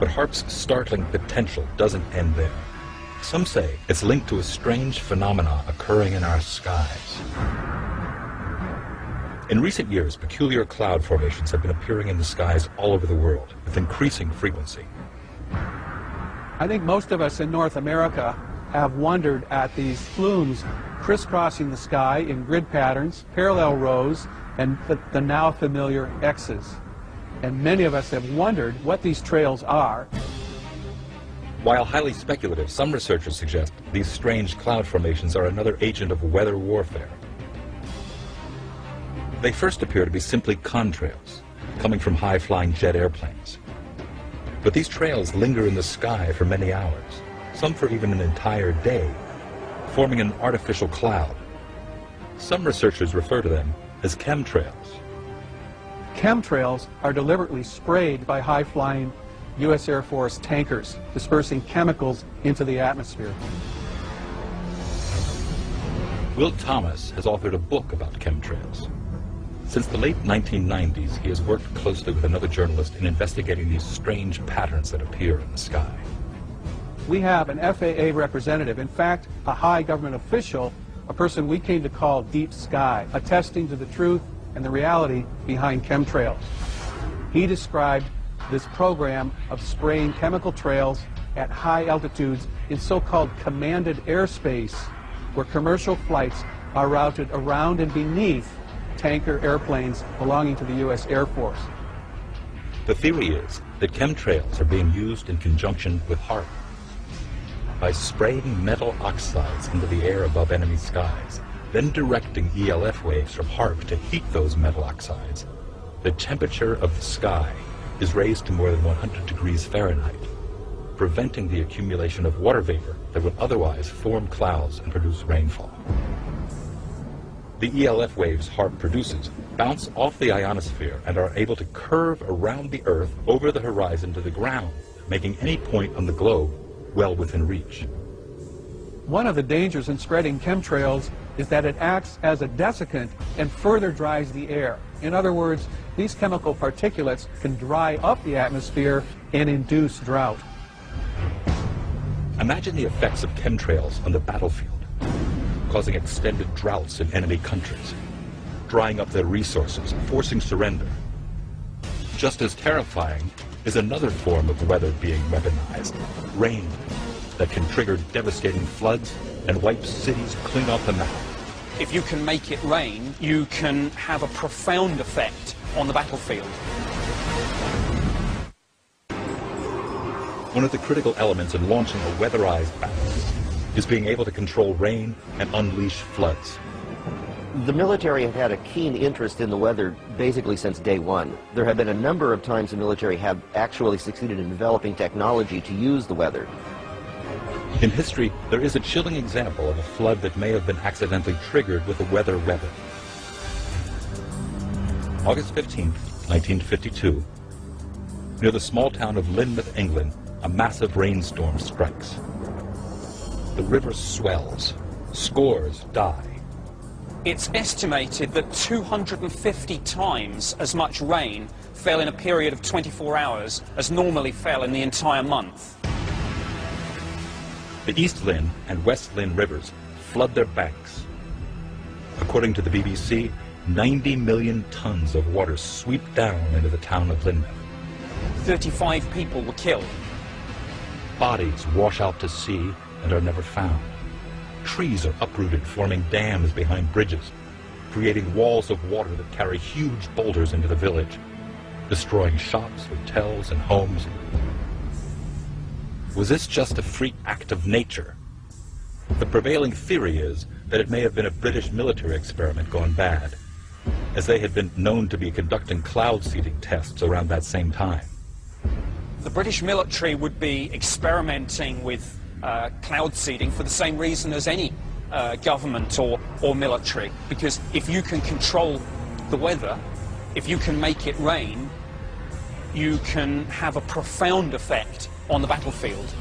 But HAARP's startling potential doesn't end there. Some say it's linked to a strange phenomena occurring in our skies. In recent years, peculiar cloud formations have been appearing in the skies all over the world with increasing frequency. I think most of us in North America have wondered at these flumes crisscrossing the sky in grid patterns, parallel rows, and the now familiar X's. And many of us have wondered what these trails are. While highly speculative, some researchers suggest these strange cloud formations are another agent of weather warfare. They first appear to be simply contrails, coming from high-flying jet airplanes. But these trails linger in the sky for many hours, some for even an entire day, forming an artificial cloud. Some researchers refer to them as chemtrails. Chemtrails are deliberately sprayed by high-flying U.S. Air Force tankers, dispersing chemicals into the atmosphere. Will Thomas has authored a book about chemtrails. Since the late 1990s, he has worked closely with another journalist in investigating these strange patterns that appear in the sky. We have an FAA representative, in fact, a high government official, a person we came to call Deep Sky, attesting to the truth and the reality behind chemtrails. He described this program of spraying chemical trails at high altitudes in so-called commanded airspace, where commercial flights are routed around and beneath tanker airplanes belonging to the U.S. Air Force. The theory is that chemtrails are being used in conjunction with HAARP. By spraying metal oxides into the air above enemy skies, then directing ELF waves from HAARP to heat those metal oxides, the temperature of the sky is raised to more than 100 degrees Fahrenheit, preventing the accumulation of water vapor that would otherwise form clouds and produce rainfall. The ELF waves HAARP produces bounce off the ionosphere and are able to curve around the Earth over the horizon to the ground, making any point on the globe well within reach. One of the dangers in spreading chemtrails is that it acts as a desiccant and further dries the air. In other words, these chemical particulates can dry up the atmosphere and induce drought. Imagine the effects of chemtrails on the battlefield, causing extended droughts in enemy countries, drying up their resources, forcing surrender. Just as terrifying is another form of weather being weaponized, rain, that can trigger devastating floods and wipe cities clean off the map. If you can make it rain, you can have a profound effect on the battlefield. One of the critical elements in launching a weatherized battle is being able to control rain and unleash floods. The military have had a keen interest in the weather basically since day one. There have been a number of times the military have actually succeeded in developing technology to use the weather. In history, there is a chilling example of a flood that may have been accidentally triggered with a weather weapon. August 15, 1952, near the small town of Lynmouth, England, a massive rainstorm strikes. The river swells. Scores die. It's estimated that 250 times as much rain fell in a period of 24 hours as normally fell in the entire month. The East Lynn and West Lynn rivers flood their banks. According to the BBC, 90 million tons of water sweep down into the town of Lynmouth. 35 people were killed. Bodies wash out to sea and are never found. Trees are uprooted, forming dams behind bridges, creating walls of water that carry huge boulders into the village, destroying shops, hotels, and homes. Was this just a freak act of nature? The prevailing theory is that it may have been a British military experiment gone bad, as they had been known to be conducting cloud seeding tests around that same time. The British military would be experimenting with cloud seeding for the same reason as any government or military, because if you can control the weather, if you can make it rain, you can have a profound effect on the battlefield.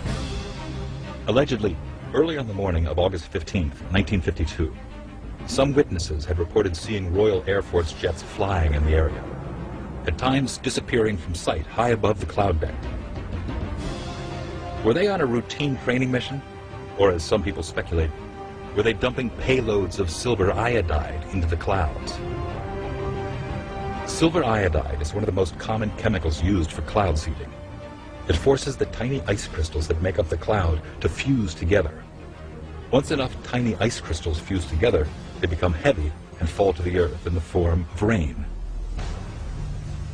Allegedly, early on the morning of August 15, 1952, some witnesses had reported seeing Royal Air Force jets flying in the area, at times disappearing from sight high above the cloud bank. Were they on a routine training mission? Or, as some people speculate, were they dumping payloads of silver iodide into the clouds? Silver iodide is one of the most common chemicals used for cloud seeding. It forces the tiny ice crystals that make up the cloud to fuse together. Once enough tiny ice crystals fuse together, they become heavy and fall to the earth in the form of rain.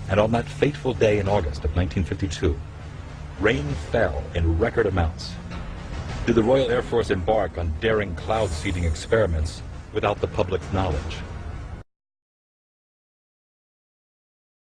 And on that fateful day in August of 1952, rain fell in record amounts. Did the Royal Air Force embark on daring cloud seeding experiments without the public's knowledge?